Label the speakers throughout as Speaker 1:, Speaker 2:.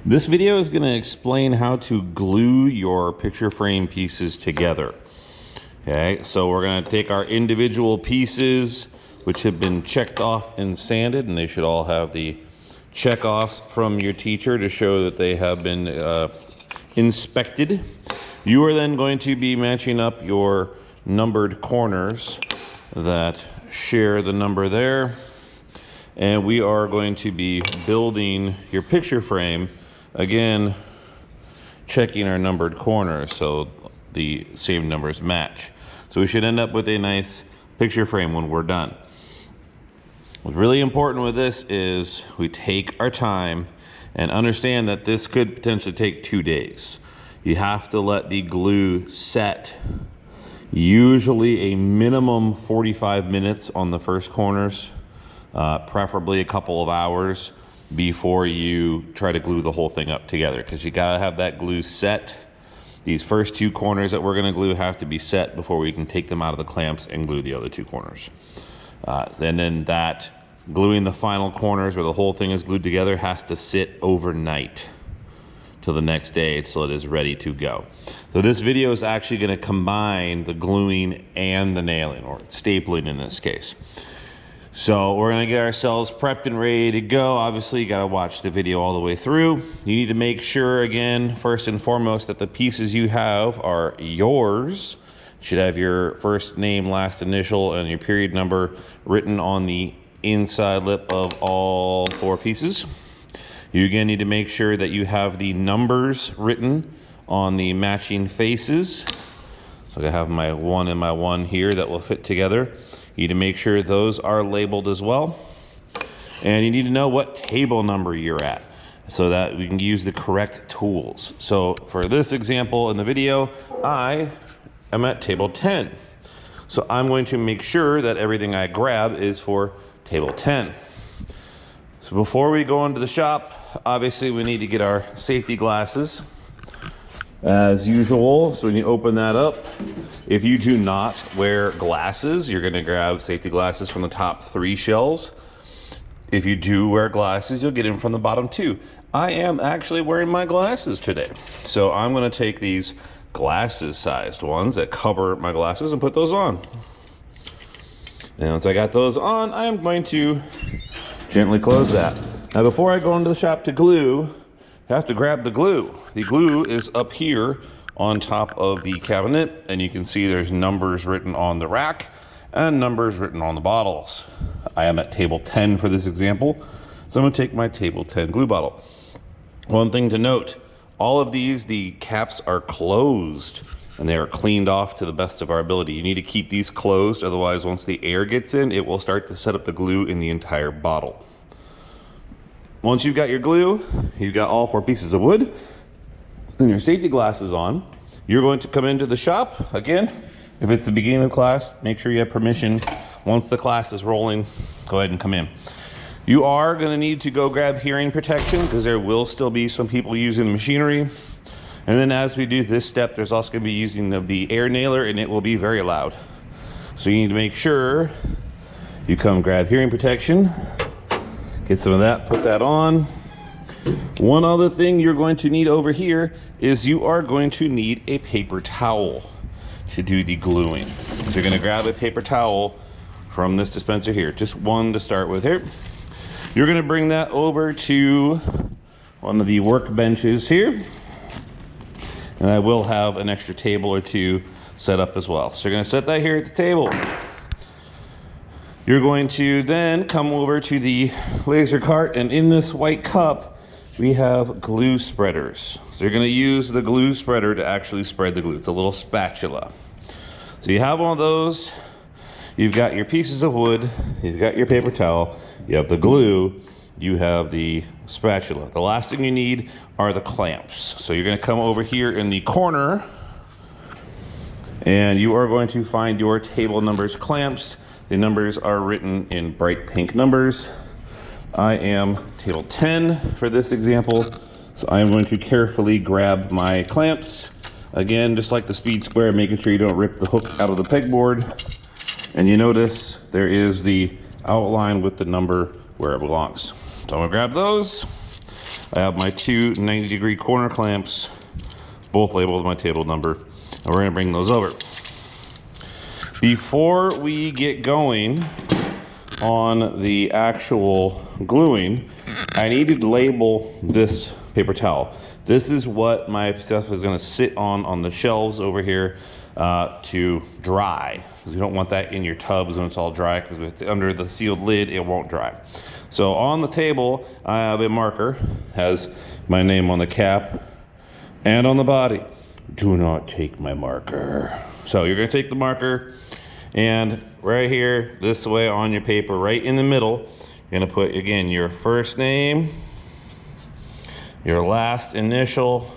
Speaker 1: This video is going to explain how to glue your picture frame pieces together. Okay, so we're going to take our individual pieces, which have been checked off and sanded, and they should all have the check-offs from your teacher to show that they have been inspected. You are then going to be matching up your numbered corners that share the number there, and we are going to be building your picture frame, again checking our numbered corners so the same numbers match. So we should end up with a nice picture frame when we're done. What's really important with this is we take our time and understand that this could potentially take 2 days. You have to let the glue set, usually a minimum 45 minutes on the first corners, preferably a couple of hours before you try to glue the whole thing up together, because you gotta have that glue set. These first 2 corners that we're gonna glue have to be set before we can take them out of the clamps and glue the other 2 corners. And then that gluing the final corners where the whole thing is glued together has to sit overnight till the next day so it is ready to go. So this video is actually going to combine the gluing and the nailing, or stapling in this case. So we're going to get ourselves prepped and ready to go. Obviously you got to watch the video all the way through. You need to make sure, again, first and foremost, that the pieces you have are yours. You should have your first name, last initial, and your period number written on the inside lip of all 4 pieces. You again need to make sure that you have the numbers written on the matching faces. So I have my 1 and my 1 here that will fit together. You need to make sure those are labeled as well. And you need to know what table number you're at so that we can use the correct tools. So for this example in the video, I am at table 10. So I'm going to make sure that everything I grab is for table 10. So before we go into the shop, obviously we need to get our safety glasses as usual. So when you open that up, if you do not wear glasses, you're going to grab safety glasses from the top 3 shelves. If you do wear glasses, you'll get them from the bottom 2. I am actually wearing my glasses today. So I'm going to take these glasses sized ones that cover my glasses and put those on. And once I got those on, I'm going to gently close that. Now before I go into the shop to glue, you have to grab the glue. The glue is up here on top of the cabinet, and you can see there's numbers written on the rack and numbers written on the bottles. I am at table 10 for this example, so I'm going to take my table 10 glue bottle. One thing to note, all of these, the caps are closed and they are cleaned off to the best of our ability. You need to keep these closed, otherwise once the air gets in, it will start to set up the glue in the entire bottle. Once you've got your glue, you've got all 4 pieces of wood, and your safety glasses on, you're going to come into the shop. Again, if it's the beginning of class, make sure you have permission. Once the class is rolling, go ahead and come in. You are going to need to go grab hearing protection because there will still be some people using the machinery. And then as we do this step, there's also going to be using the air nailer, and it will be very loud. So you need to make sure you come grab hearing protection, get some of that, put that on. One other thing you're going to need over here is you are going to need a paper towel to do the gluing. So you're going to grab a paper towel from this dispenser here, just one to start with here. You're going to bring that over to one of the workbenches here. And I will have an extra table or 2 set up as well. So you're going to set that here at the table. You're going to then come over to the laser cart, and in this white cup, we have glue spreaders. So you're going to use the glue spreader to actually spread the glue. It's a little spatula. So you have one of those. You've got your pieces of wood. You've got your paper towel. You have the glue. You have the spatula. The last thing you need are the clamps. So you're going to come over here in the corner, and you are going to find your table numbers clamps. The numbers are written in bright pink numbers. I am table 10 for this example, so I am going to carefully grab my clamps. Again, just like the speed square, making sure you don't rip the hook out of the pegboard. And you notice there is the outline with the number where it belongs. So I'm gonna grab those. I have my two 90-degree corner clamps, both labeled with my table number, and we're gonna bring those over. Before we get going on the actual gluing, I need to label this paper towel. This is what my stuff is gonna sit on the shelves over here to dry. You don't want that in your tubs when it's all dry, because if it's under the sealed lid, it won't dry. So on the table, I have a marker, has my name on the cap and on the body. Do not take my marker. So you're gonna take the marker, and right here, this way on your paper, right in the middle, you're gonna put, again, your first name, your last initial,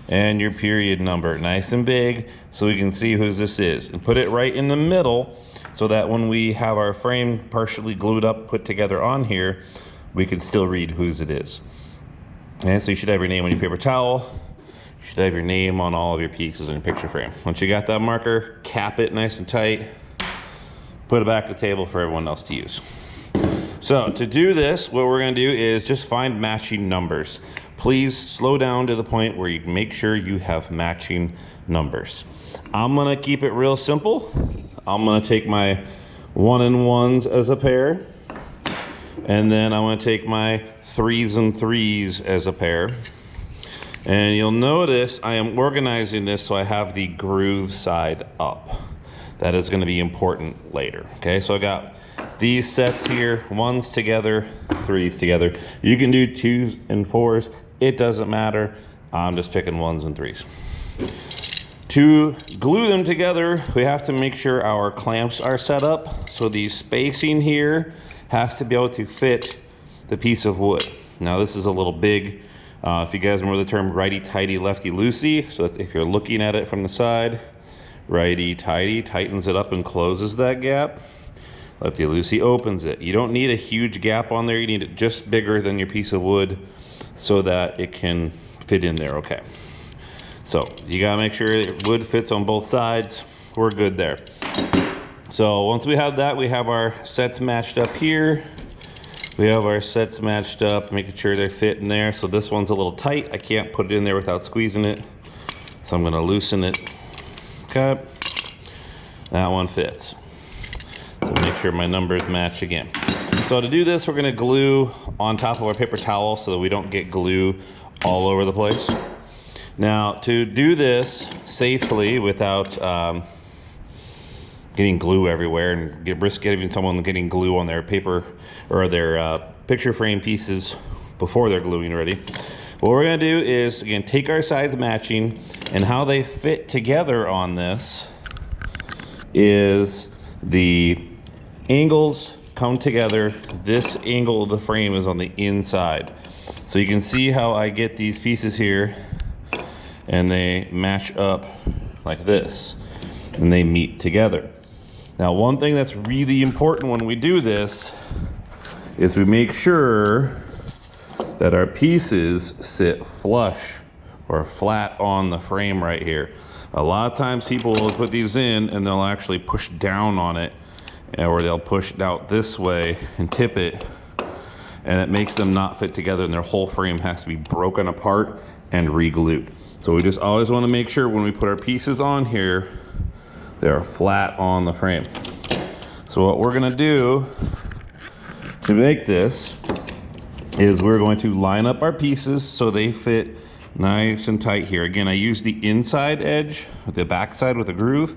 Speaker 1: and your period number, nice and big, so we can see whose this is. And put it right in the middle, so that when we have our frame partially glued up, put together on here, we can still read whose it is. And so you should have your name on your paper towel. You should have your name on all of your pieces in your picture frame. Once you got that marker, cap it nice and tight, put it back at the table for everyone else to use. So to do this, what we're gonna do is just find matching numbers. Please slow down to the point where you make sure you have matching numbers. I'm gonna keep it real simple. I'm gonna take my 1 and 1s as a pair, and then I'm gonna take my 3s and 3s as a pair. And you'll notice I am organizing this so I have the groove side up. That is gonna be important later, okay? So I got these sets here, 1s together, 3s together. You can do 2s and 4s, it doesn't matter. I'm just picking 1s and 3s. To glue them together, we have to make sure our clamps are set up. So the spacing here has to be able to fit the piece of wood. Now this is a little big. If you guys remember the term righty-tighty, lefty-loosey, so if you're looking at it from the side, righty-tighty tightens it up and closes that gap. Lefty-loosey opens it. You don't need a huge gap on there. You need it just bigger than your piece of wood so that it can fit in there, okay. So you gotta make sure that wood fits on both sides. We're good there. So once we have that, we have our sets matched up here. We have our sets matched up, making sure they fit in there. So this one's a little tight. I can't put it in there without squeezing it. So I'm gonna loosen it. Okay, that one fits. So make sure my numbers match again. So to do this, we're gonna glue on top of our paper towel so that we don't get glue all over the place. Now, to do this safely without getting glue everywhere and risk getting someone getting glue on their paper or their picture frame pieces before they're gluing ready, what we're gonna do is, again, take our sides matching, and how they fit together on this is the angles come together. This angle of the frame is on the inside. So you can see how I get these pieces here, and they match up like this, and they meet together. Now, one thing that's really important when we do this is we make sure that our pieces sit flush or flat on the frame right here. A lot of times people will put these in and they'll actually push down on it, or they'll push it out this way and tip it, and it makes them not fit together, and their whole frame has to be broken apart and re-glued. So we just always want to make sure when we put our pieces on here, they're flat on the frame. So what we're gonna do to make this is we're going to line up our pieces so they fit nice and tight here. Again, I use the inside edge, the back side with a groove,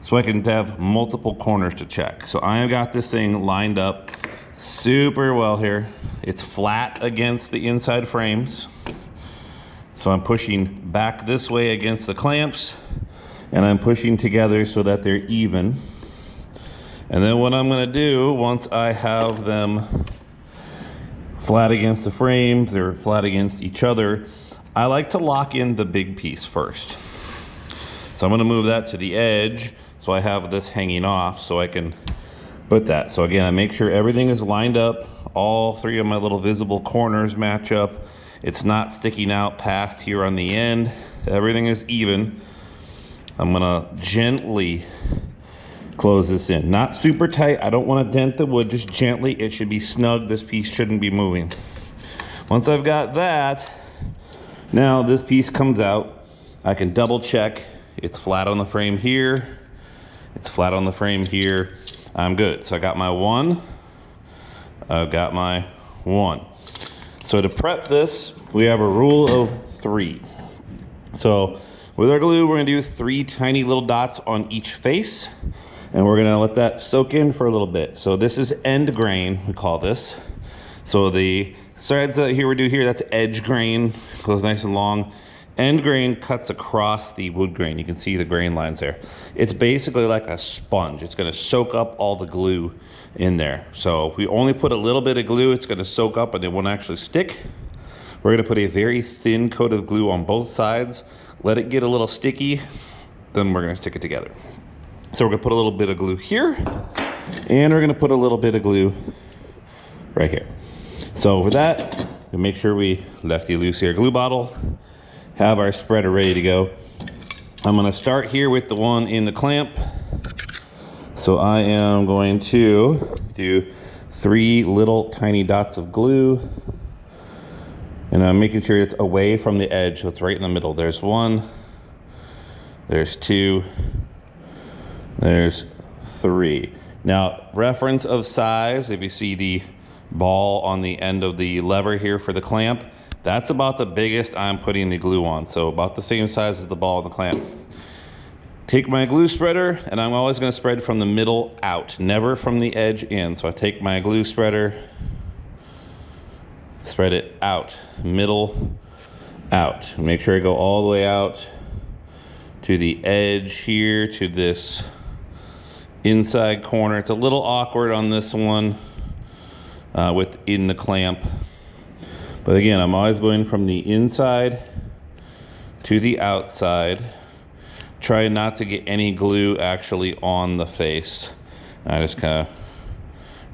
Speaker 1: so I can have multiple corners to check. So I have got this thing lined up super well here. It's flat against the inside frames. So I'm pushing back this way against the clamps, and I'm pushing together so that they're even. And then what I'm gonna do, once I have them flat against the frames, they're flat against each other, I like to lock in the big piece first. So I'm gonna move that to the edge, so I have this hanging off so I can put that. So again, I make sure everything is lined up, all three of my little visible corners match up. It's not sticking out past here on the end. Everything is even. I'm gonna gently close this in. Not super tight, I don't wanna dent the wood, just gently. It should be snug, this piece shouldn't be moving. Once I've got that, now this piece comes out. I can double check. It's flat on the frame here. It's flat on the frame here. I'm good. So I got my 1. I've got my 1. So to prep this, we have a rule of 3. So with our glue, we're gonna do 3 tiny little dots on each face, and we're gonna let that soak in for a little bit. So this is end grain, we call this. So the sides that we do here, that's edge grain, goes nice and long. End grain cuts across the wood grain. You can see the grain lines there. It's basically like a sponge. It's gonna soak up all the glue in there. So if we only put a little bit of glue, it's gonna soak up and it won't actually stick. We're gonna put a very thin coat of glue on both sides, let it get a little sticky, then we're gonna stick it together. So we're gonna put a little bit of glue here, and we're gonna put a little bit of glue right here. So with that, we make sure we lefty loosey our glue bottle, have our spreader ready to go. I'm gonna start here with the one in the clamp. So I am going to do 3 little tiny dots of glue, and I'm making sure it's away from the edge, so it's right in the middle. There's 1, there's 2, there's 3. Now, reference of size, if you see the ball on the end of the lever here for the clamp, that's about the biggest I'm putting the glue on. So about the same size as the ball of the clamp. Take my glue spreader, and I'm always gonna spread from the middle out, never from the edge in. So I take my glue spreader, spread it out, middle out. Make sure I go all the way out to the edge here, to this inside corner. It's a little awkward on this one within the clamp. But again, I'm always going from the inside to the outside. Try not to get any glue actually on the face. I just kind of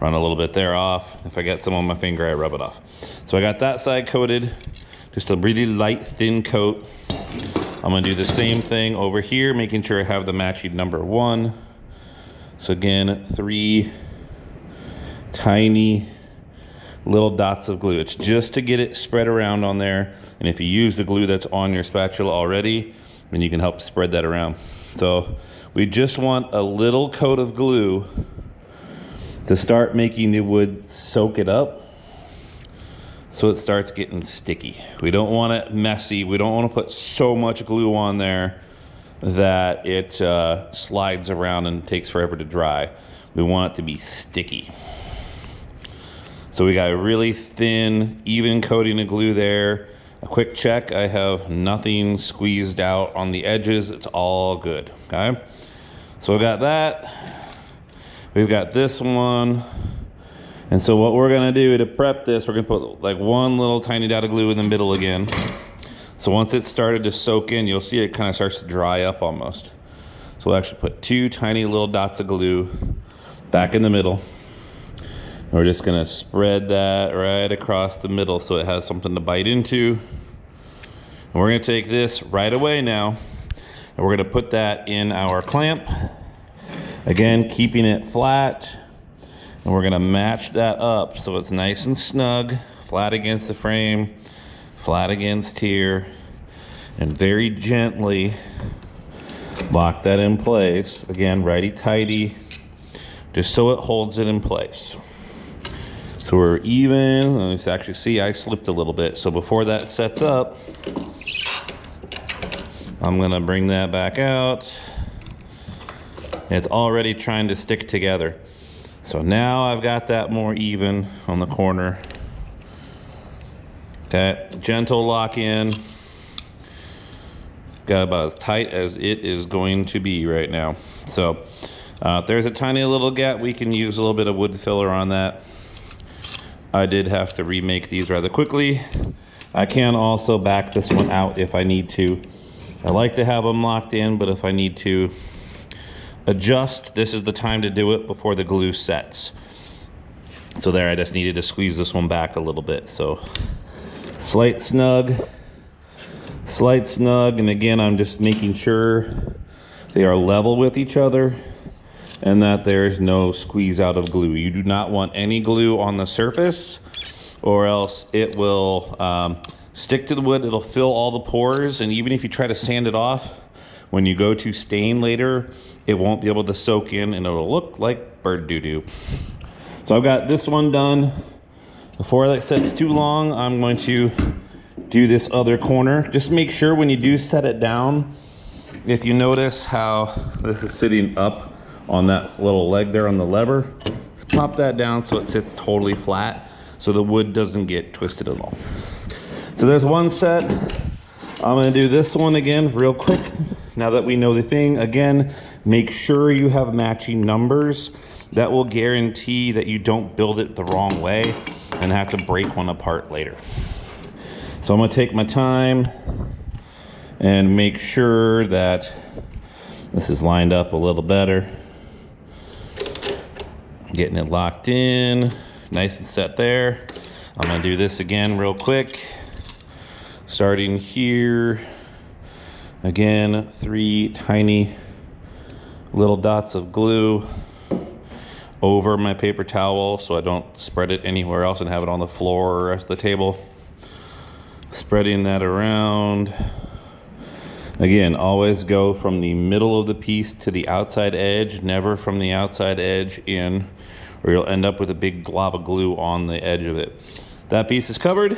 Speaker 1: run a little bit there off. If I get some on my finger, I rub it off. So I got that side coated, just a really light, thin coat. I'm gonna do the same thing over here, making sure I have the matching number 1. So again, 3 tiny little dots of glue. It's just to get it spread around on there. And if you use the glue that's on your spatula already, then you can help spread that around. So we just want a little coat of glue to start making the wood soak it up, so it starts getting sticky. We don't want it messy. We don't want to put so much glue on there that it slides around and takes forever to dry. We want it to be sticky. So we got a really thin, even coating of glue there. A quick check, I have nothing squeezed out on the edges. It's all good, okay? So we got that. We've got this one. And so what we're gonna do to prep this, we're gonna put like 1 little tiny dot of glue in the middle again. So once it's started to soak in, you'll see it kind of starts to dry up almost. So we'll actually put 2 tiny little dots of glue back in the middle. And we're just gonna spread that right across the middle so it has something to bite into. And we're gonna take this right away now, and we're gonna put that in our clamp. Again, keeping it flat. And we're gonna match that up so it's nice and snug, flat against the frame, flat against here, and very gently lock that in place. Again, righty-tighty, just so it holds it in place. So we're even. Let's actually see, I slipped a little bit. So before that sets up, I'm gonna bring that back out. It's already trying to stick together. So now I've got that more even on the corner. That gentle lock in. Got about as tight as it is going to be right now. So if there's a tiny little gap, we can use a little bit of wood filler on that. I did have to remake these rather quickly. I can also back this one out if I need to. I like to have them locked in, but if I need to adjust, this is the time to do it before the glue sets. So there, I just needed to squeeze this one back a little bit. So slight snug, and again, I'm just making sure they are level with each other and that there's no squeeze out of glue. You do not want any glue on the surface or else it will stick to the wood. It'll fill all the pores, and even if you try to sand it off, when you go to stain later, it won't be able to soak in and it'll look like bird doo-doo. So I've got this one done. Before that sets too long, I'm going to do this other corner. Just make sure when you do set it down, if you notice how this is sitting up on that little leg there on the lever, pop that down so it sits totally flat so the wood doesn't get twisted at all. So there's one set. I'm gonna do this one again real quick. Now that we know the thing, again, make sure you have matching numbers. That will guarantee that you don't build it the wrong way and have to break one apart later. So I'm gonna take my time and make sure that this is lined up a little better. Getting it locked in, nice and set there. I'm gonna do this again real quick. Starting here, again, 3 tiny little dots of glue over my paper towel so I don't spread it anywhere else and have it on the floor or the rest of the table. Spreading that around. Again, always go from the middle of the piece to the outside edge, never from the outside edge in, or you'll end up with a big glob of glue on the edge of it. That piece is covered.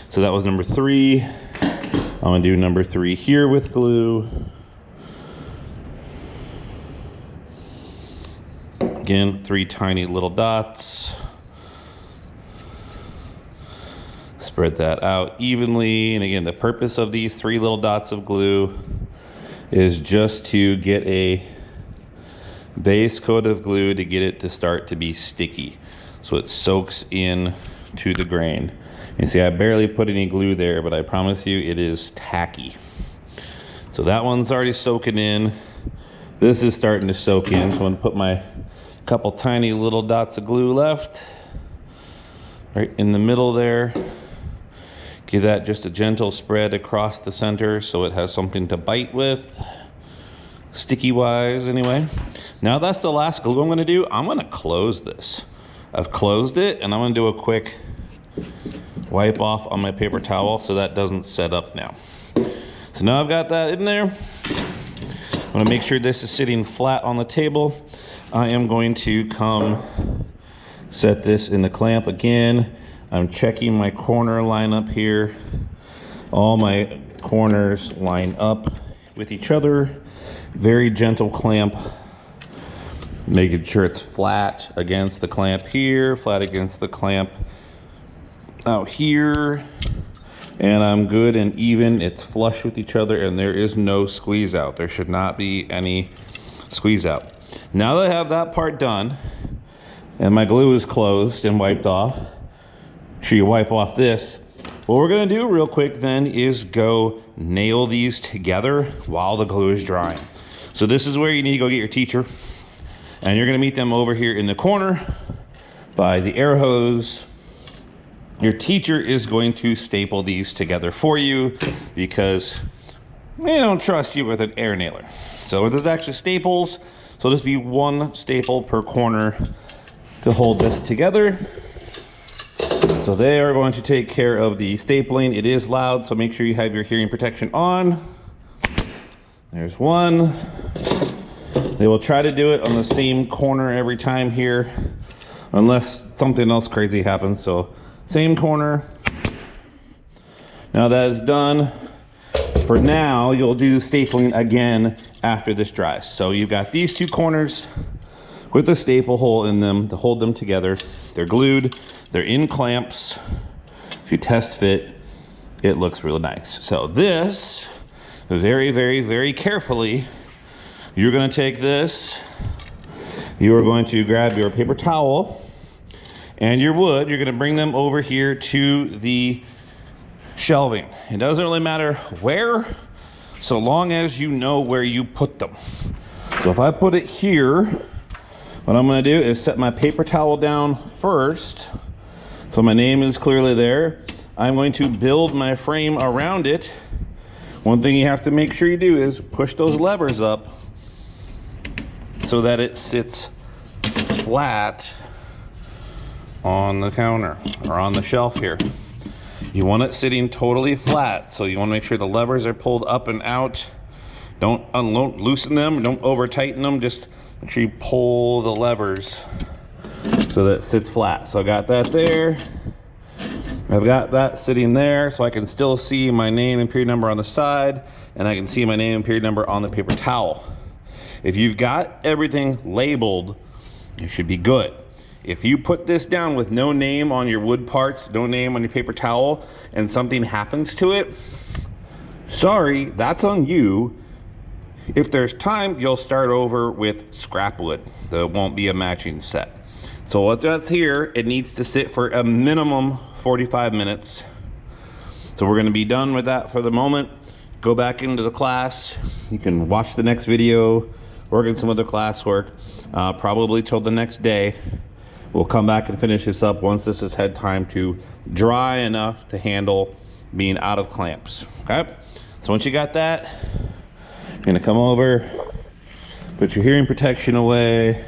Speaker 1: So that was number 3. I'm gonna do number 3 here with glue. Again, 3 tiny little dots. Spread that out evenly. And again, the purpose of these 3 little dots of glue is just to get a base coat of glue to get it to start to be sticky, so it soaks in to the grain. You see, I barely put any glue there, but I promise you it is tacky. So that one's already soaking in. This is starting to soak in, so I'm gonna put my couple tiny little dots of glue left right in the middle there. Give that just a gentle spread across the center so it has something to bite with, sticky wise anyway. Now that's the last glue I'm gonna do. I'm gonna close this. I've closed it and I'm gonna do a quick wipe off on my paper towel so that doesn't set up now. So now I've got that in there. I'm gonna make sure this is sitting flat on the table. I am going to come set this in the clamp again. I'm checking my corner line up here. All my corners line up with each other. Very gentle clamp. Making sure it's flat against the clamp here, flat against the clamp out here. And I'm good and even. It's flush with each other and there is no squeeze out. There should not be any squeeze out. Now that I have that part done and my glue is closed and wiped off, make sure you wipe off this. What we're gonna do real quick then is go nail these together while the glue is drying. So this is where you need to go get your teacher, and you're gonna meet them over here in the corner by the air hose. Your teacher is going to staple these together for you because they don't trust you with an air nailer. So there's actually staples, so there'll just be 1 staple per corner to hold this together. So they are going to take care of the stapling. It is loud, so make sure you have your hearing protection on. There's 1. They will try to do it on the same corner every time here, unless something else crazy happens. So same corner. Now that is done. For now, you'll do stapling again after this dries. So you've got these 2 corners with a staple hole in them to hold them together. They're glued, they're in clamps. If you test fit, it looks really nice. So this, very, very, very carefully, you're gonna take this, you are going to grab your paper towel and your wood, you're gonna bring them over here to the shelving. It doesn't really matter where, so long as you know where you put them. So if I put it here, what I'm gonna do is set my paper towel down first, so my name is clearly there. I'm going to build my frame around it. One thing you have to make sure you do is push those levers up so that it sits flat on the counter or on the shelf here. You want it sitting totally flat, so you want to make sure the levers are pulled up and out. Don't loosen them, don't over tighten them, just make sure you pull the levers so that it sits flat. So I got that there. I've got that sitting there so I can still see my name and period number on the side, and I can see my name and period number on the paper towel. If you've got everything labeled, you should be good. If you put this down with no name on your wood parts, no name on your paper towel, and something happens to it, sorry, that's on you. If there's time, you'll start over with scrap wood. There won't be a matching set. So what that's here, it needs to sit for a minimum 45 minutes. So we're gonna be done with that for the moment. Go back into the class. You can watch the next video, work on some other classwork, probably till the next day. We'll come back and finish this up once this has had time to dry enough to handle being out of clamps, okay? So once you got that, you're gonna come over, put your hearing protection away,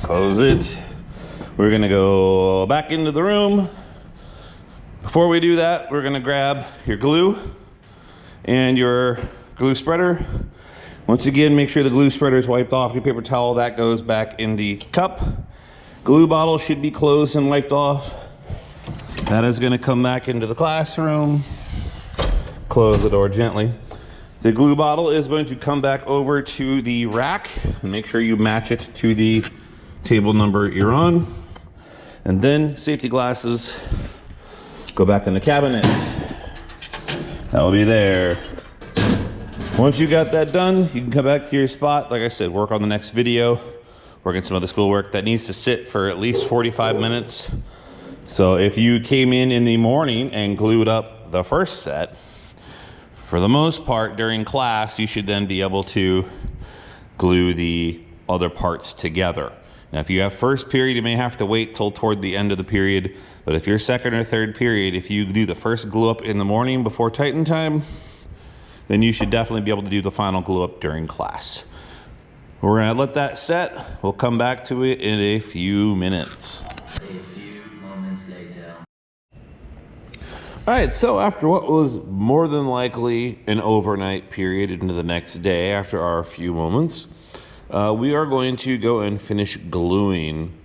Speaker 1: close it. We're gonna go back into the room. Before we do that, we're gonna grab your glue and your glue spreader. Once again, make sure the glue spreader is wiped off your paper towel. That goes back in the cup. Glue bottle should be closed and wiped off. That is gonna come back into the classroom. Close the door gently. The glue bottle is going to come back over to the rack, and make sure you match it to the table number you're on. And then safety glasses go back in the cabinet. That will be there. Once you got that done, you can come back to your spot. Like I said, work on the next video, work on some other schoolwork that needs to sit for at least 45 minutes. So if you came in the morning and glued up the first set, for the most part during class, you should then be able to glue the other parts together. Now, if you have first period, you may have to wait till toward the end of the period. But if you're second or third period, if you do the first glue up in the morning before Tighten time, then you should definitely be able to do the final glue up during class. We're gonna let that set. We'll come back to it in a few minutes.
Speaker 2: A few moments later.
Speaker 1: All right, so after what was more than likely an overnight period into the next day, after our few moments, we are going to go and finish gluing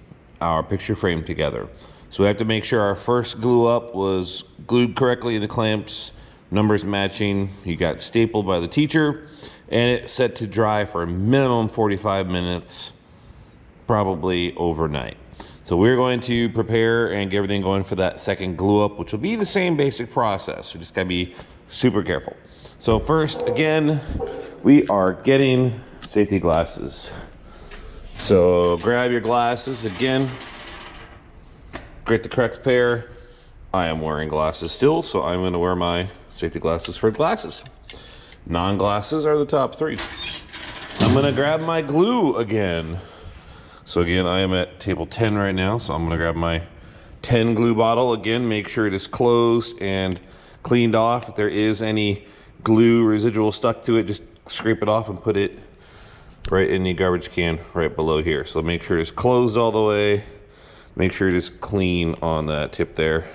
Speaker 1: our picture frame together. So we have to make sure our first glue up was glued correctly in the clamps, numbers matching, you got stapled by the teacher, and it's set to dry for a minimum 45 minutes, probably overnight. So we're going to prepare and get everything going for that second glue up, which will be the same basic process. We just gotta be super careful. So first, again, we are getting safety glasses. So grab your glasses again, get the correct pair. I am wearing glasses still, so I'm gonna wear my safety glasses for glasses. Non-glasses are the top three. I'm gonna grab my glue again. So again, I am at table 10 right now, so I'm gonna grab my 10 glue bottle again, make sure it is closed and cleaned off. If there is any glue residual stuck to it, just scrape it off and put it right in the garbage can right below here. So make sure it's closed all the way. Make sure it is clean on that tip there.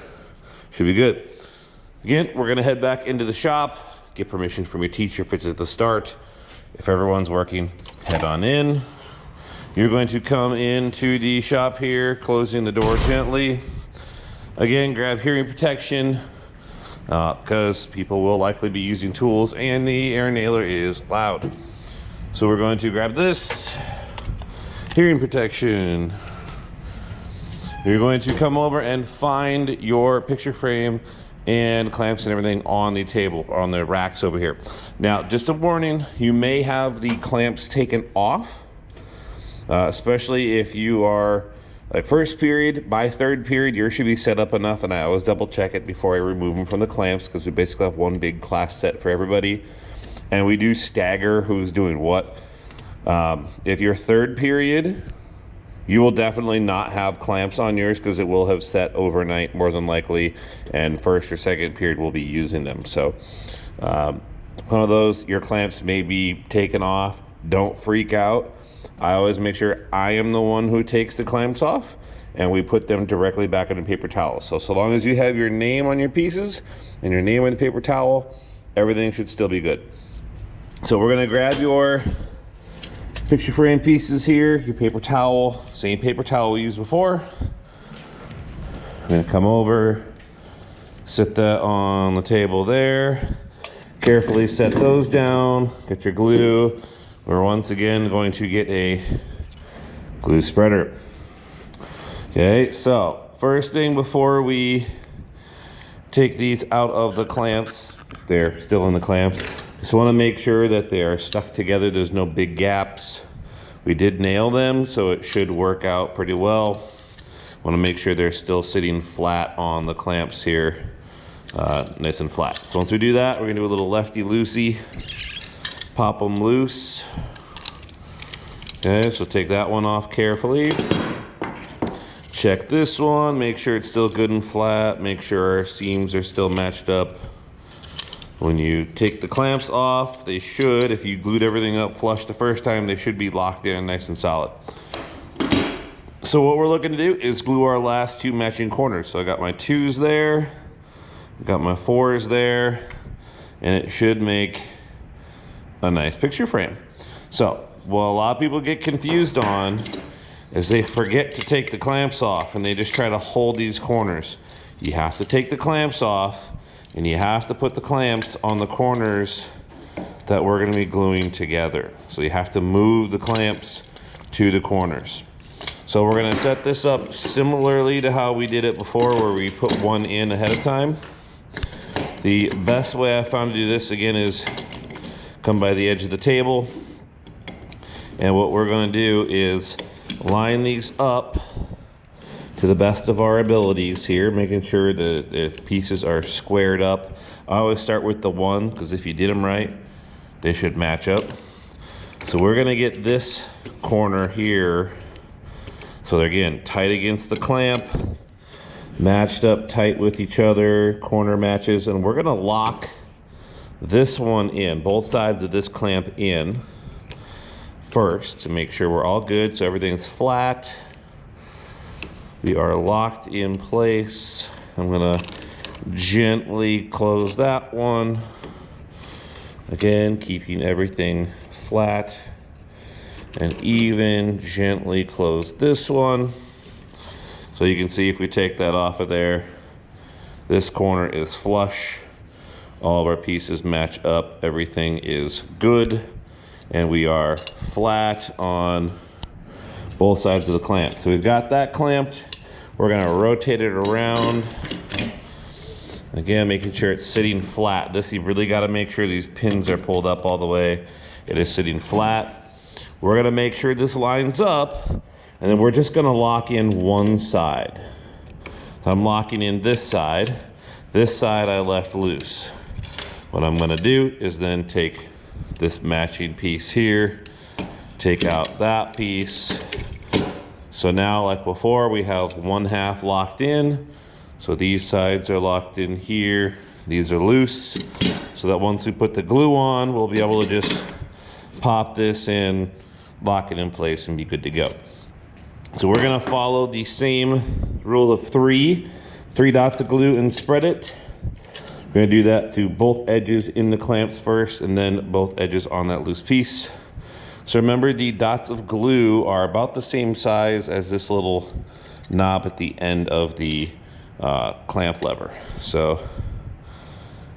Speaker 1: Should be good. Again, we're gonna head back into the shop, get permission from your teacher if it's at the start. If everyone's working, head on in. You're going to come into the shop here, closing the door gently. Again, grab hearing protection because people will likely be using tools and the air nailer is loud. So we're going to grab this, hearing protection. You're going to come over and find your picture frame and clamps and everything on the table, on the racks over here. Now, just a warning, you may have the clamps taken off, especially if you are like first period. By third period, yours should be set up enough, and I always double check it before I remove them from the clamps because we basically have one big class set for everybody, and we do stagger who's doing what. If you're third period, you will definitely not have clamps on yours because it will have set overnight more than likely, and first or second period will be using them. So one of those, your clamps may be taken off. don't freak out. I always make sure I am the one who takes the clamps off, and we put them directly back in the paper towel. So long as you have your name on your pieces and your name on the paper towel, everything should still be good. So we're gonna grab your picture frame pieces here, your paper towel, same paper towel we used before. I'm gonna come over, sit that on the table there. Carefully set those down, get your glue. We're once again going to get a glue spreader. Okay, so first thing before we take these out of the clamps, they're still in the clamps, just want to make sure that they are stuck together. There's no big gaps. We did nail them, so it should work out pretty well. Want to make sure they're still sitting flat on the clamps here, nice and flat. So once we do that, we're gonna do a little lefty-loosey, pop them loose. Okay, so take that one off carefully. Check this one, make sure it's still good and flat, make sure our seams are still matched up. When you take the clamps off, they should, if you glued everything up flush the first time, they should be locked in nice and solid. So what we're looking to do is glue our last two matching corners. So I got my 2s there, got my 4s there, and it should make a nice picture frame. So what a lot of people get confused on is they forget to take the clamps off and they just try to hold these corners. You have to take the clamps off, and you have to put the clamps on the corners that we're gonna be gluing together. So you have to move the clamps to the corners. So we're gonna set this up similarly to how we did it before, where we put one in ahead of time. The best way I found to do this, again, is come by the edge of the table. And what we're gonna do is line these up to the best of our abilities here, making sure that the pieces are squared up. I always start with the 1, because if you did them right, they should match up. So we're gonna get this corner here, so they're, again, tight against the clamp, matched up tight with each other, corner matches, and we're gonna lock this one in, both sides of this clamp in first, to make sure we're all good, so everything's flat. We are locked in place. I'm gonna gently close that one. Again, keeping everything flat and even, gently close this one. So you can see if we take that off of there, this corner is flush. All of our pieces match up, everything is good, and we are flat on both sides of the clamp. So we've got that clamped. We're gonna rotate it around. Again, making sure it's sitting flat. This, you really gotta make sure these pins are pulled up all the way. It is sitting flat. We're gonna make sure this lines up, and then we're just gonna lock in one side. So I'm locking in this side. This side I left loose. What I'm gonna do is then take this matching piece here, take out that piece. So now, like before, we have 1/2 locked in. So these sides are locked in here. These are loose. So that once we put the glue on, we'll be able to just pop this in, lock it in place, and be good to go. So we're gonna follow the same rule of 3. 3 dots of glue and spread it. We're gonna do that to both edges in the clamps first, and then both edges on that loose piece. So remember, the dots of glue are about the same size as this little knob at the end of the clamp lever. So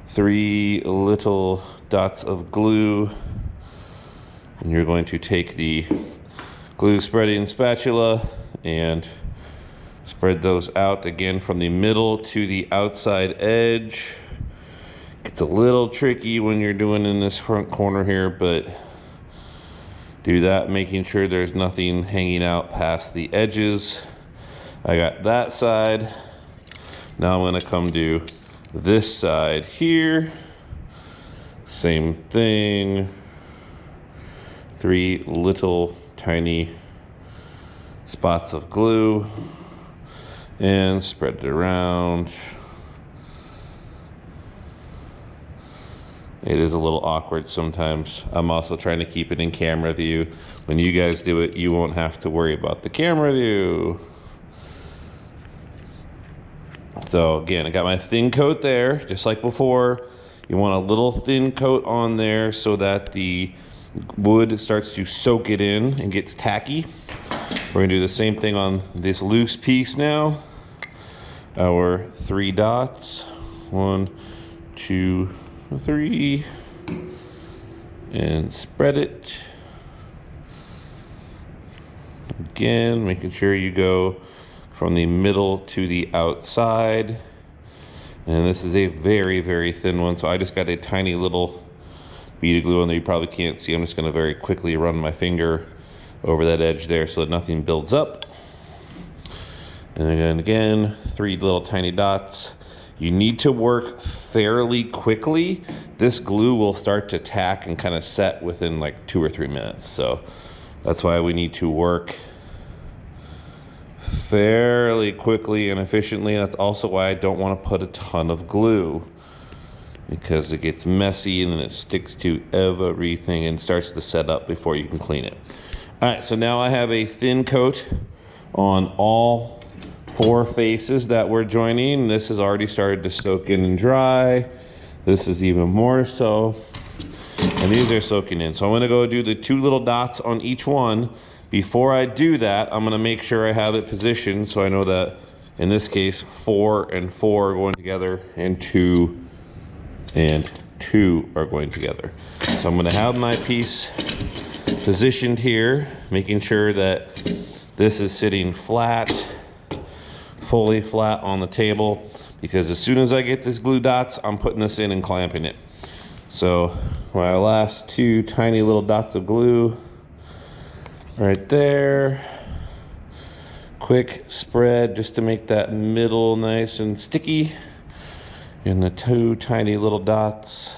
Speaker 1: 3 little dots of glue, and you're going to take the glue spreading spatula and spread those out again from the middle to the outside edge. It's a little tricky when you're doing in this front corner here, but do that, making sure there's nothing hanging out past the edges. I got that side. Now I'm gonna come to this side here. Same thing. 3 little tiny spots of glue and spread it around. It is a little awkward sometimes. I'm also trying to keep it in camera view. When you guys do it, you won't have to worry about the camera view. So again, I got my thin coat there, just like before. You want a little thin coat on there so that the wood starts to soak it in and gets tacky. We're gonna do the same thing on this loose piece now. Our 3 dots, 1, 2, 3, and spread it. Again, making sure you go from the middle to the outside. And this is a very, very thin one, so I just got a tiny little bead of glue on there. You probably can't see. I'm just gonna very quickly run my finger over that edge there so that nothing builds up. And then again, 3 little tiny dots. You need to work fairly quickly. This glue will start to tack and kind of set within like 2 or 3 minutes. So that's why we need to work fairly quickly and efficiently. That's also why I don't want to put a ton of glue, because it gets messy and then it sticks to everything and starts to set up before you can clean it. All right, so now I have a thin coat on all 4 faces that we're joining. This has already started to soak in and dry. This is even more so. And these are soaking in. So I'm gonna go do the 2 little dots on each one. Before I do that, I'm gonna make sure I have it positioned so I know that, in this case, 4 and 4 are going together and 2 and 2 are going together. So I'm gonna have my piece positioned here, making sure that this is sitting flat, fully flat on the table, because as soon as I get this glue dots, I'm putting this in and clamping it. So my last 2 tiny little dots of glue right there. Quick spread just to make that middle nice and sticky. And the 2 tiny little dots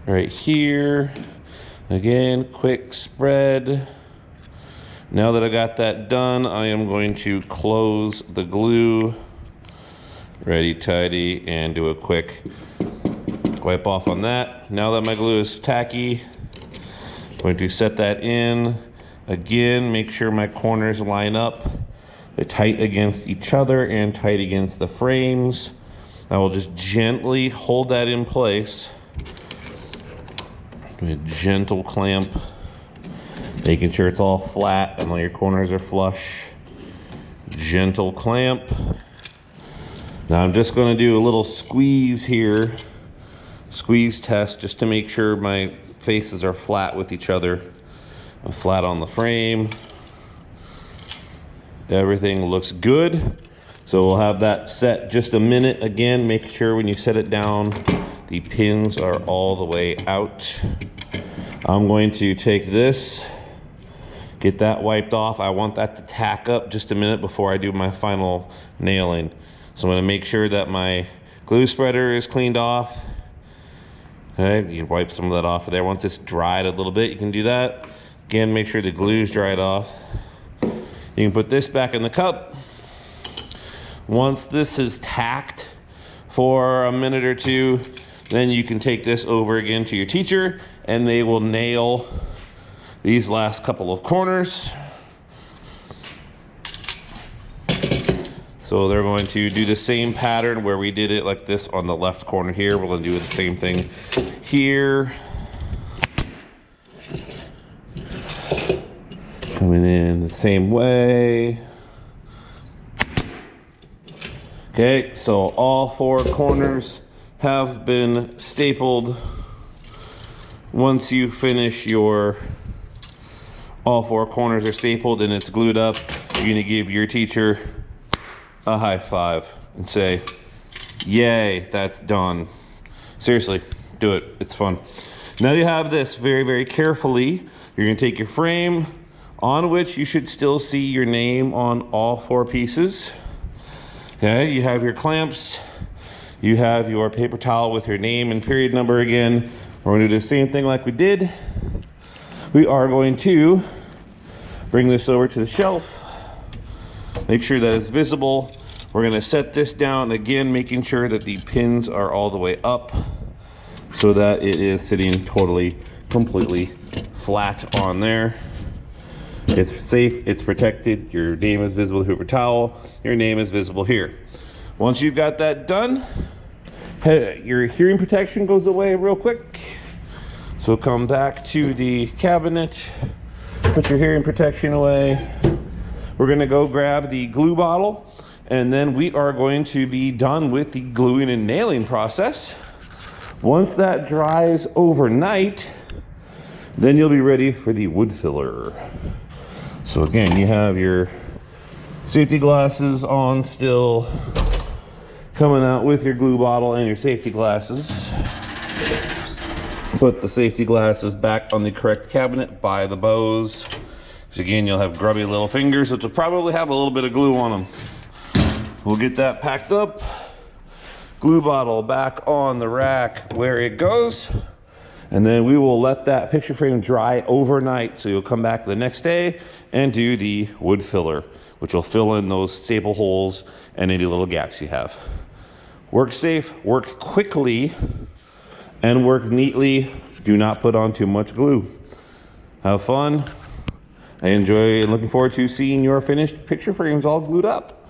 Speaker 1: right here. Again, quick spread. Now that I got that done, I am going to close the glue, ready, tidy, and do a quick wipe off on that. Now that my glue is tacky, I'm going to set that in. Again, make sure my corners line up. They're tight against each other and tight against the frames. I will just gently hold that in place. A gentle clamp, making sure it's all flat and all your corners are flush. Gentle clamp. Now I'm just going to do a little squeeze here, squeeze test, just to make sure my faces are flat with each other, flat on the frame. Everything looks good. So we'll have that set just a minute. Again, make sure when you set it down, the pins are all the way out. I'm going to take this, get that wiped off. I want that to tack up just a minute before I do my final nailing. So I'm going to make sure that my glue spreader is cleaned off. Okay, you can wipe some of that off of there. Once it's dried a little bit, you can do that. Again, make sure the glue's dried off. You can put this back in the cup. Once this is tacked for a minute or 2, then you can take this over again to your teacher and they will nail these last couple of corners. So they're going to do the same pattern where we did it like this on the left corner here. We're going to do the same thing here. Coming in the same way. Okay, so all 4 corners have been stapled. Once you finish your, all 4 corners are stapled and it's glued up, you're gonna give your teacher a high five and say, yay, that's done. Seriously, do it, it's fun. Now you have this very, very carefully. You're gonna take your frame on which you should still see your name on all 4 pieces. Okay, you have your clamps, you have your paper towel with your name and period number again. We're gonna do the same thing like we did. We are going to bring this over to the shelf. Make sure that it's visible. We're gonna set this down again, making sure that the pins are all the way up. so that it is sitting totally, completely flat on there. It's safe, it's protected, your name is visible with the paper towel, your name is visible here. Once you've got that done, your hearing protection goes away real quick. So come back to the cabinet, put your hearing protection away. We're gonna go grab the glue bottle, and then we are going to be done with the gluing and nailing process. Once that dries overnight, then you'll be ready for the wood filler. So again, you have your safety glasses on still, coming out with your glue bottle and your safety glasses. Put the safety glasses back on the correct cabinet by the bows. So again, you'll have grubby little fingers, which will probably have a little bit of glue on them. We'll get that packed up. Glue bottle back on the rack where it goes. And then we will let that picture frame dry overnight. So you'll come back the next day and do the wood filler, which will fill in those staple holes and any little gaps you have. Work safe, work quickly, and work neatly. Do not put on too much glue. Have fun. I enjoy and looking forward to seeing your finished picture frames all glued up.